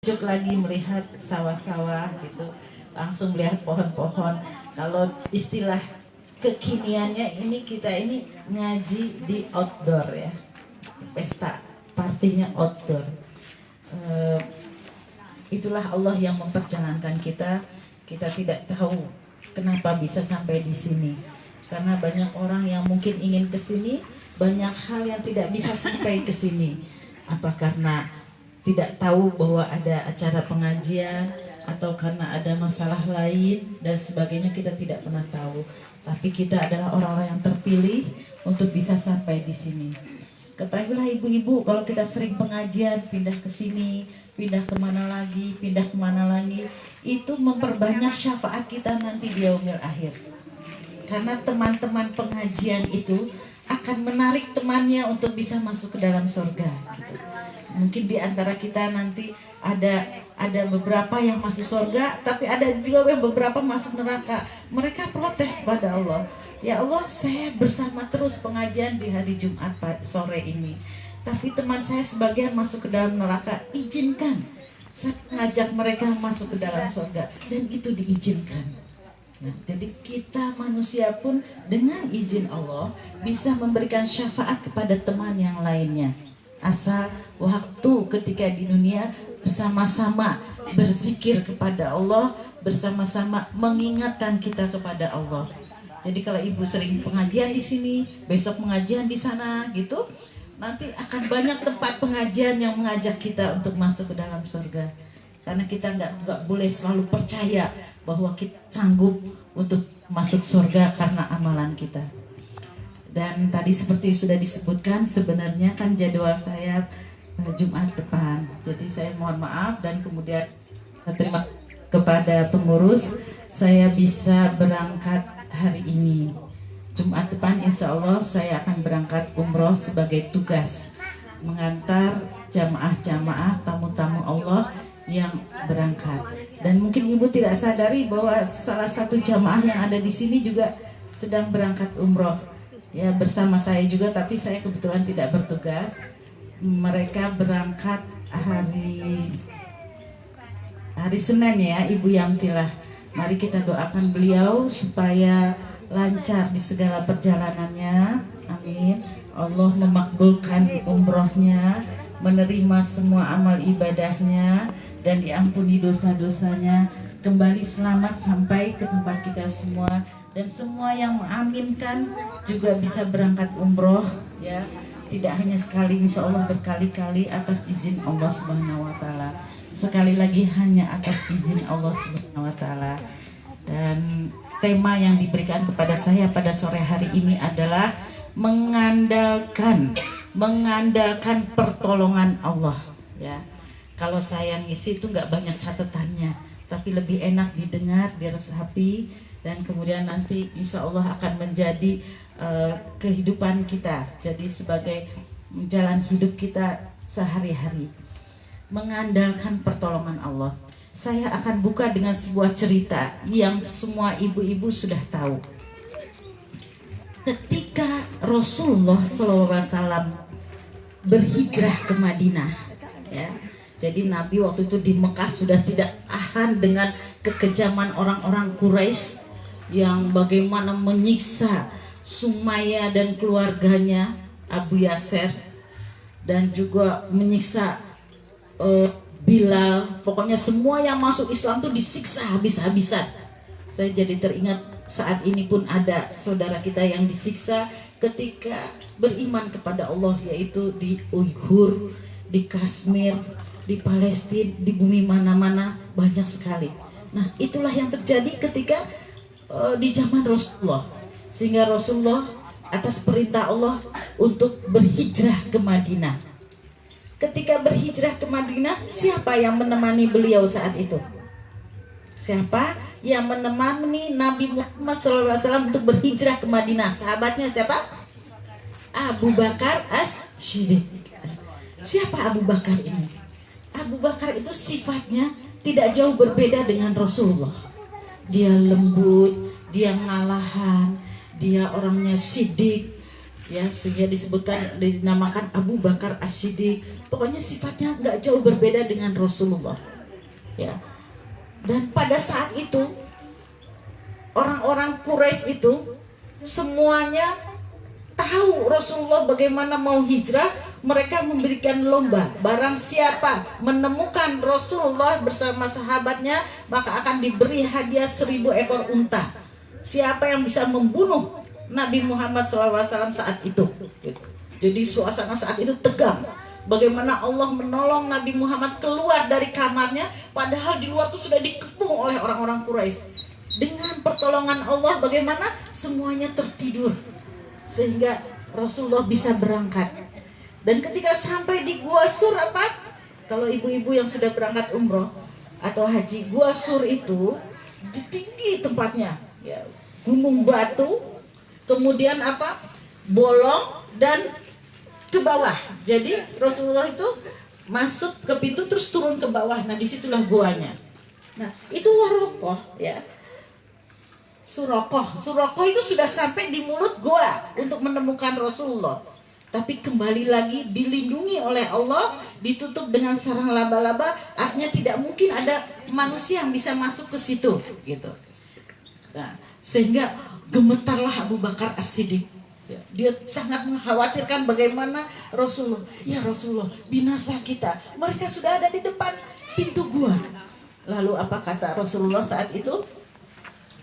takjub lagi melihat sawah-sawah gitu, langsung melihat pohon-pohon. Kalau istilah kekiniannya ini, kita ini ngaji di outdoor ya, pesta partinya outdoor. Itulah Allah yang memperjalankan kita. Kita tidak tahu kenapa bisa sampai di sini, karena banyak orang yang mungkin ingin ke sini, banyak hal yang tidak bisa sampai ke sini. Apa karena tidak tahu bahwa ada acara pengajian, atau karena ada masalah lain dan sebagainya, kita tidak pernah tahu. Tapi kita adalah orang-orang yang terpilih untuk bisa sampai di sini. Ketahuilah ibu-ibu, kalau kita sering pengajian, pindah ke sini, pindah kemana lagi, itu memperbanyak syafaat kita nanti di yaumil akhir. Karena teman-teman pengajian itu akan menarik temannya untuk bisa masuk ke dalam surga gitu. Mungkin di antara kita nanti ada beberapa yang masuk surga, tapi ada juga yang beberapa masuk neraka. Mereka protes kepada Allah, ya Allah, saya bersama terus pengajian di hari Jumat sore ini, tapi teman saya sebagian masuk ke dalam neraka, izinkan saya mengajak mereka masuk ke dalam surga, dan itu diizinkan. Nah, jadi kita manusia pun dengan izin Allah bisa memberikan syafaat kepada teman yang lainnya, asal waktu ketika di dunia bersama-sama berzikir kepada Allah, bersama-sama mengingatkan kita kepada Allah. Jadi kalau ibu sering pengajian di sini, besok pengajian di sana gitu, nanti akan banyak tempat pengajian yang mengajak kita untuk masuk ke dalam surga. Karena kita nggak boleh selalu percaya bahwa kita sanggup untuk masuk surga karena amalan kita. Dan tadi seperti sudah disebutkan, sebenarnya kan jadwal saya Jumat depan. Jadi saya mohon maaf, dan kemudian terima kepada pengurus, saya bisa berangkat hari ini. Jumat depan insya Allah saya akan berangkat umroh sebagai tugas mengantar jamaah-jamaah, tamu-tamu Allah yang berangkat. Dan mungkin ibu tidak sadari bahwa salah satu jamaah yang ada di sini juga sedang berangkat umroh ya, bersama saya juga, tapi saya kebetulan tidak bertugas. Mereka berangkat hari Senin ya, Ibu Yamtilah. Mari kita doakan beliau supaya lancar di segala perjalanannya, amin. Allah memakbulkan umrohnya, menerima semua amal ibadahnya, dan diampuni dosa-dosanya, kembali selamat sampai ke tempat kita semua. Dan semua yang mengaminkan juga bisa berangkat umroh ya, tidak hanya sekali, insya Allah berkali-kali atas izin Allah Subhanahu wa Ta'ala. Sekali lagi hanya atas izin Allah Subhanahu wa Ta'ala. Dan tema yang diberikan kepada saya pada sore hari ini adalah mengandalkan pertolongan Allah ya. Kalau saya ngisi itu nggak banyak catatannya, tapi lebih enak didengar, diresapi, dan kemudian nanti insya Allah akan menjadi kehidupan kita, jadi sebagai jalan hidup kita sehari-hari. Mengandalkan pertolongan Allah. Saya akan buka dengan sebuah cerita yang semua ibu-ibu sudah tahu. Ketika Rasulullah SAW berhijrah ke Madinah ya, jadi Nabi waktu itu di Mekah sudah tidak tahan dengan kekejaman orang-orang Quraisy yang bagaimana menyiksa Sumayyah dan keluarganya, Abu Yasir, dan juga menyiksa Bilal. Pokoknya semua yang masuk Islam tuh disiksa habis-habisan. Saya jadi teringat saat ini pun ada saudara kita yang disiksa ketika beriman kepada Allah, yaitu di Uighur, di Kashmir, di Palestina, di bumi mana-mana, banyak sekali. Nah, itulah yang terjadi ketika di zaman Rasulullah, sehingga Rasulullah atas perintah Allah untuk berhijrah ke Madinah. Ketika berhijrah ke Madinah, siapa yang menemani beliau saat itu? Siapa yang menemani Nabi Muhammad SAW untuk berhijrah ke Madinah? Sahabatnya siapa? Abu Bakar As-Siddiq. Siapa Abu Bakar ini? Abu Bakar itu sifatnya tidak jauh berbeda dengan Rasulullah. Dia lembut, dia ngalahan, dia orangnya siddiq ya, sehingga dinamakan Abu Bakar As-Siddiq. Pokoknya sifatnya nggak jauh berbeda dengan Rasulullah. ya. Dan pada saat itu orang-orang Quraisy itu semuanya tahu Rasulullah bagaimana mau hijrah. Mereka memberikan lomba, barang siapa menemukan Rasulullah bersama sahabatnya maka akan diberi hadiah 1000 ekor unta. Siapa yang bisa membunuh Nabi Muhammad SAW saat itu. Jadi suasana saat itu tegang. Bagaimana Allah menolong Nabi Muhammad keluar dari kamarnya, padahal di luar itu sudah dikepung oleh orang-orang Quraisy. Dengan pertolongan Allah bagaimana semuanya tertidur sehingga Rasulullah bisa berangkat. Dan ketika sampai di Gua Sur, apa? Kalau ibu-ibu yang sudah berangkat umroh atau haji, Gua Sur itu tinggi tempatnya, ya, gunung batu, kemudian apa? Bolong dan ke bawah. Jadi Rasulullah itu masuk ke pintu terus turun ke bawah. Nah, disitulah guanya. Nah, itu Warokoh, ya. Surokoh itu sudah sampai di mulut gua untuk menemukan Rasulullah. Tapi kembali lagi dilindungi oleh Allah, ditutup dengan sarang laba-laba, artinya tidak mungkin ada manusia yang bisa masuk ke situ, gitu. Nah, sehingga gemetarlah Abu Bakar As-Siddiq. Dia sangat mengkhawatirkan bagaimana Rasulullah. Ya Rasulullah, binasa kita. Mereka sudah ada di depan pintu gua. Lalu apa kata Rasulullah saat itu?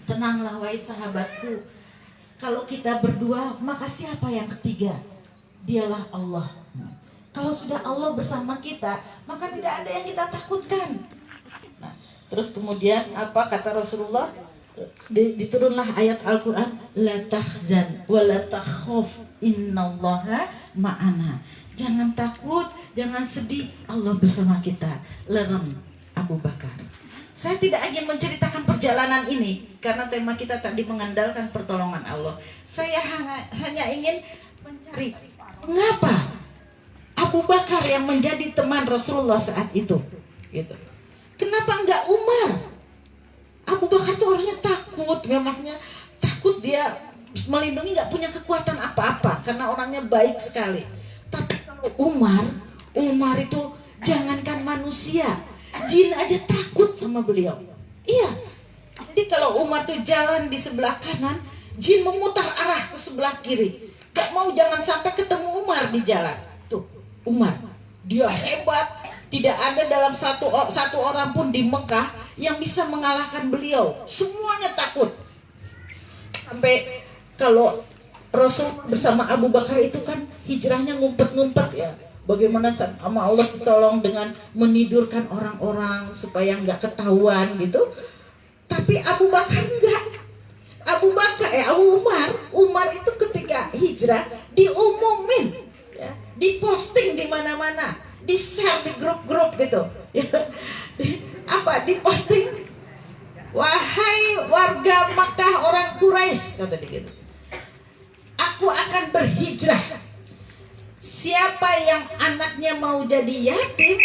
Tenanglah wahai sahabatku. Kalau kita berdua, maka siapa yang ketiga? Dialah Allah. Kalau sudah Allah bersama kita, maka tidak ada yang kita takutkan. Nah, terus kemudian apa kata Rasulullah? Diturunlah ayat Al-Quran, la tahzan wa la takhaf innallaha ma'ana. Jangan takut, jangan sedih, Allah bersama kita. Lerem Abu Bakar. Saya tidak ingin menceritakan perjalanan ini karena tema kita tadi mengandalkan pertolongan Allah. Saya hanya ingin mencari mengapa Abu Bakar yang menjadi teman Rasulullah saat itu, gitu. Kenapa enggak Umar? Abu Bakar tuh orangnya takut, ya, maksudnya takut, dia melindungi, nggak punya kekuatan apa-apa karena orangnya baik sekali. Tapi kalau Umar itu jangankan manusia, jin aja takut sama beliau. Iya. Jadi kalau Umar tuh jalan di sebelah kanan, jin memutar arah ke sebelah kiri. Gak mau jangan sampai ketemu Umar di jalan. Tuh, Umar, dia hebat. Tidak ada dalam satu orang pun di Mekah yang bisa mengalahkan beliau. Semuanya takut. Sampai kalau Rasul bersama Abu Bakar itu kan hijrahnya ngumpet-ngumpet, ya. Bagaimana sama Allah ditolong dengan menidurkan orang-orang supaya nggak ketahuan gitu. Tapi Abu Bakar enggak. Abu Umar itu ketika hijrah diumumin, ya, diposting di mana-mana, di-share di grup-grup gitu. Diposting, wahai warga Makkah orang Quraisy, kata dia gitu. Aku akan berhijrah. Siapa yang anaknya mau jadi yatim,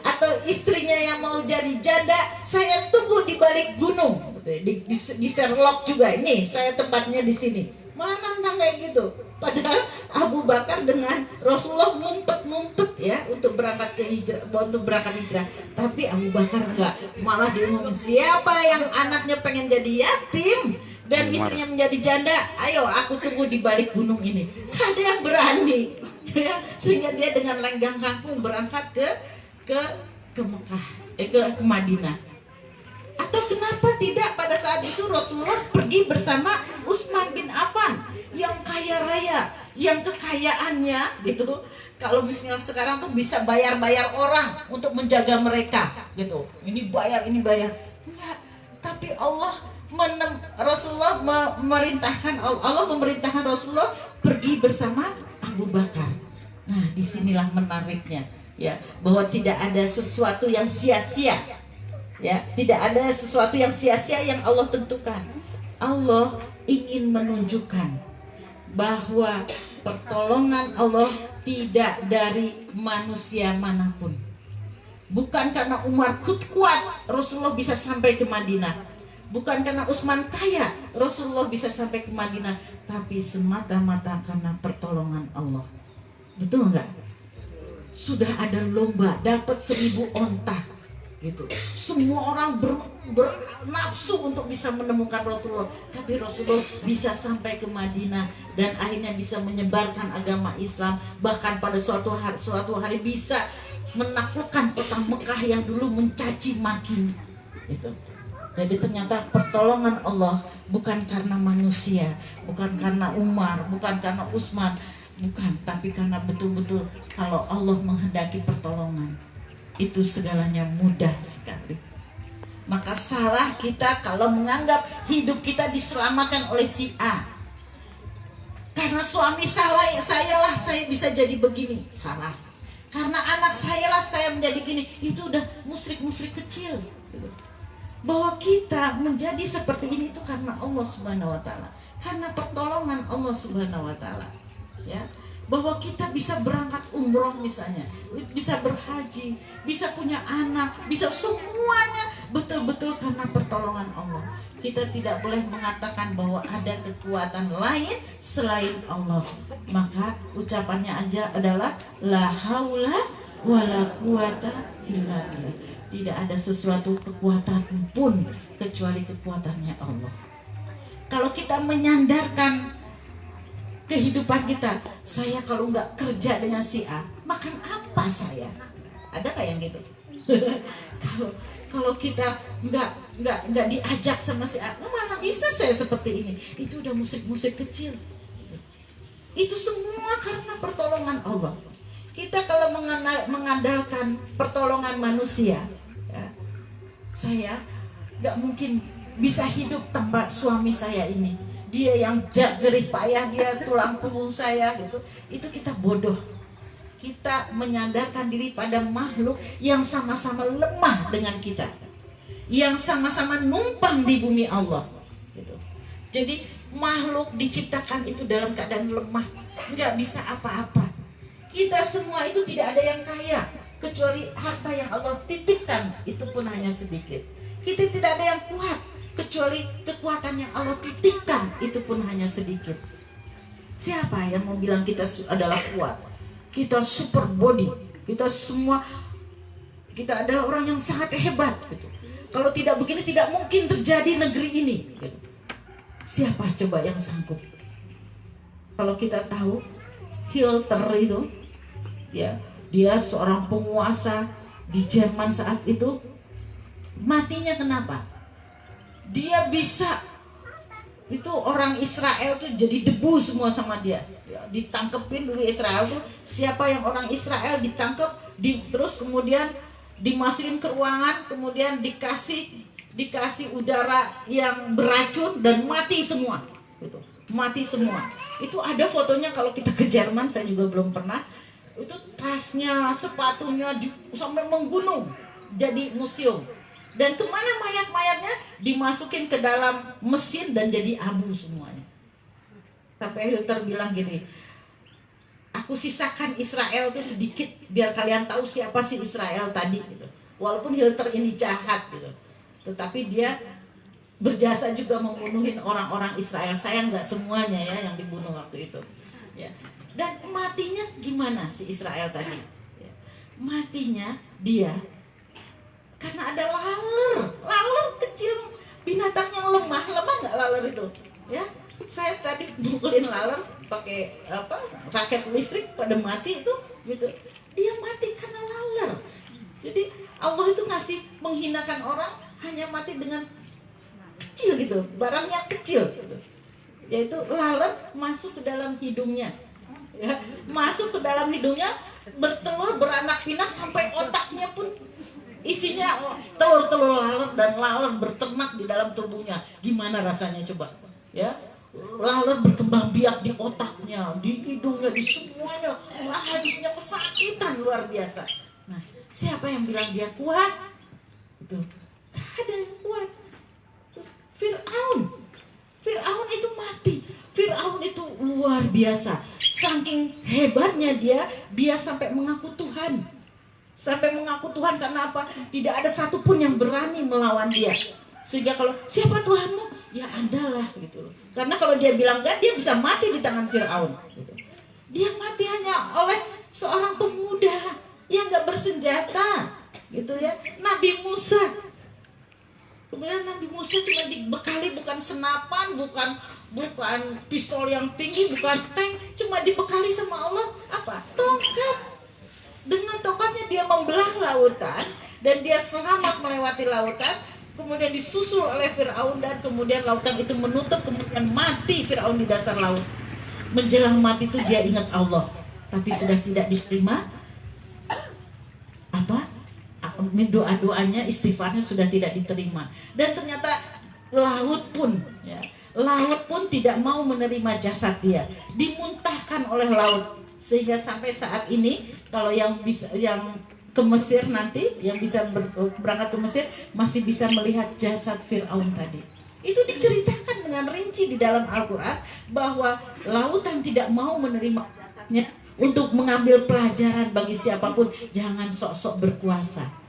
atau istrinya yang mau jadi janda, saya tunggu di balik gunung. Di Sherlock juga, ini saya tempatnya di sini. Malah nantang kayak gitu. Padahal Abu Bakar dengan Rasulullah ngumpet-ngumpet, ya, untuk berangkat hijrah. Tapi Abu Bakar enggak, malah diumumin, siapa yang anaknya pengen jadi yatim dan istrinya menjadi janda, ayo aku tunggu di balik gunung ini. Gak ada yang berani, ya, sehingga dia dengan lenggang kangkung berangkat ke Mekah, ke Madinah. Atau kenapa tidak pada saat itu Rasulullah pergi bersama Utsman bin Affan yang kaya raya, yang kekayaannya gitu, kalau misalnya sekarang tuh bisa bayar-bayar orang untuk menjaga mereka gitu. Ini bayar. Enggak. Tapi Allah memerintahkan Rasulullah pergi bersama Abu Bakar. Nah, disinilah menariknya, ya, bahwa tidak ada sesuatu yang sia-sia, ya, tidak ada sesuatu yang sia-sia yang Allah tentukan. Allah ingin menunjukkan bahwa pertolongan Allah tidak dari manusia manapun. Bukan karena Umar kuat Rasulullah bisa sampai ke Madinah. Bukan karena Utsman kaya Rasulullah bisa sampai ke Madinah, tapi semata-mata karena pertolongan Allah. Betul enggak? sudah ada lomba dapat 1000 onta gitu. Semua orang bernafsu untuk bisa menemukan Rasulullah, tapi Rasulullah bisa sampai ke Madinah dan akhirnya bisa menyebarkan agama Islam, bahkan pada suatu hari bisa menaklukkan kota Mekah yang dulu mencaci maki itu. Jadi ternyata pertolongan Allah bukan karena manusia, bukan karena Umar, bukan karena Utsman, bukan, tapi karena betul-betul kalau Allah menghendaki pertolongan, itu segalanya mudah sekali. Maka salah kita kalau menganggap hidup kita diselamatkan oleh si A. Karena suami saya bisa jadi begini, salah. Karena anak saya menjadi gini, itu udah musyrik kecil. Bahwa kita menjadi seperti ini itu karena Allah Subhanahu wa taala, karena pertolongan Allah Subhanahu wa taala. Ya, bahwa kita bisa berangkat umroh misalnya, bisa berhaji, bisa punya anak, bisa semuanya betul-betul karena pertolongan Allah. Kita tidak boleh mengatakan bahwa ada kekuatan lain selain Allah. Maka ucapannya aja adalah la haula wala quwata illa billah. Tidak ada sesuatu kekuatan pun kecuali kekuatannya Allah. Kalau kita menyandarkan kehidupan kita, saya kalau nggak kerja dengan si A, makan apa saya? Ada nggak yang gitu? kalau kita nggak diajak sama si A, mana bisa saya seperti ini? Itu udah musik kecil. Itu semua karena pertolongan Allah. Kita kalau mengandalkan pertolongan manusia, ya, saya nggak mungkin bisa hidup tanpa suami saya ini. Dia yang jerih payah, dia tulang punggung saya gitu. Itu kita bodoh. Kita menyandarkan diri pada makhluk yang sama-sama lemah dengan kita, yang sama-sama numpang di bumi Allah gitu. Jadi makhluk diciptakan itu dalam keadaan lemah, nggak bisa apa-apa. Kita semua itu tidak ada yang kaya, kecuali harta yang Allah titipkan, itu pun hanya sedikit. Kita tidak ada yang kuat, kecuali kekuatan yang Allah titipkan, itu pun hanya sedikit. Siapa yang mau bilang kita adalah kuat? Kita super body, kita semua, kita adalah orang yang sangat hebat gitu. Kalau tidak begini tidak mungkin terjadi negeri ini gitu. Siapa coba yang sanggup? Kalau kita tahu Hitler itu, ya, dia seorang penguasa di Jerman saat itu. Matinya kenapa? Dia bisa, itu orang Israel tuh jadi debu semua sama dia. Ya, ditangkepin dulu Israel tuh, siapa yang orang Israel ditangkap, terus kemudian dimasukin ke ruangan, kemudian dikasih udara yang beracun dan mati semua. Gitu. Mati semua. Itu ada fotonya kalau kita ke Jerman, saya juga belum pernah. Itu tasnya, sepatunya sampai menggunung jadi museum. Dan kemana mayat-mayatnya? Dimasukin ke dalam mesin dan jadi abu semuanya. Sampai Hitler bilang gini, aku sisakan Israel itu sedikit biar kalian tahu siapa sih Israel tadi gitu. Walaupun Hitler ini jahat gitu, tetapi dia berjasa juga membunuhin orang-orang Israel. Saya nggak semuanya ya yang dibunuh waktu itu. Ya. Dan matinya gimana si Israel tadi? Ya. Matinya dia karena ada laler kecil, binatang yang lemah nggak laler itu? Ya, saya tadi mukulin laler pakai raket listrik pada mati itu, gitu. Dia mati karena laler. Jadi Allah itu ngasih menghinakan orang hanya mati dengan kecil gitu, barang yang kecil, gitu. Yaitu laler masuk ke dalam hidungnya, ya, masuk ke dalam hidungnya, bertelur, beranak pinak sampai otaknya pun isinya telur-telur laler, dan laler berternak di dalam tubuhnya. Gimana rasanya coba? Ya, laler berkembang biak di otaknya, di hidungnya, di semuanya. Habisnya kesakitan luar biasa. Nah, siapa yang bilang dia kuat? Itu gak ada yang kuat. Terus Fir'aun itu mati. Fir'aun itu luar biasa. Saking hebatnya dia sampai mengaku Tuhan. Sampai mengaku Tuhan karena apa? Tidak ada satupun yang berani melawan dia. Sehingga kalau siapa Tuhanmu? Ya Andalah gitu. Karena kalau dia bilang enggak, dia bisa mati di tangan Fir'aun gitu. Dia mati hanya oleh seorang pemuda yang nggak bersenjata, gitu ya. Nabi Musa, kemudian Nabi Musa cuma dibekali bukan senapan, bukan pistol yang tinggi, bukan tank, cuma dibekali sama Allah apa? Tongkat. Dengan tongkatnya dia membelah lautan dan dia selamat melewati lautan. Kemudian disusul oleh Firaun dan kemudian lautan itu menutup, kemudian mati Firaun di dasar laut. Menjelang mati itu dia ingat Allah, tapi sudah tidak diterima apa? Doa-doanya, istighfarnya sudah tidak diterima. Dan ternyata laut pun tidak mau menerima jasad dia, dimuntahkan oleh laut. Sehingga sampai saat ini kalau yang ke Mesir nanti, yang bisa berangkat ke Mesir masih bisa melihat jasad Firaun tadi. Itu diceritakan dengan rinci di dalam Al-Quran bahwa lautan tidak mau menerima jasadnya untuk mengambil pelajaran bagi siapapun. Jangan sok-sok berkuasa.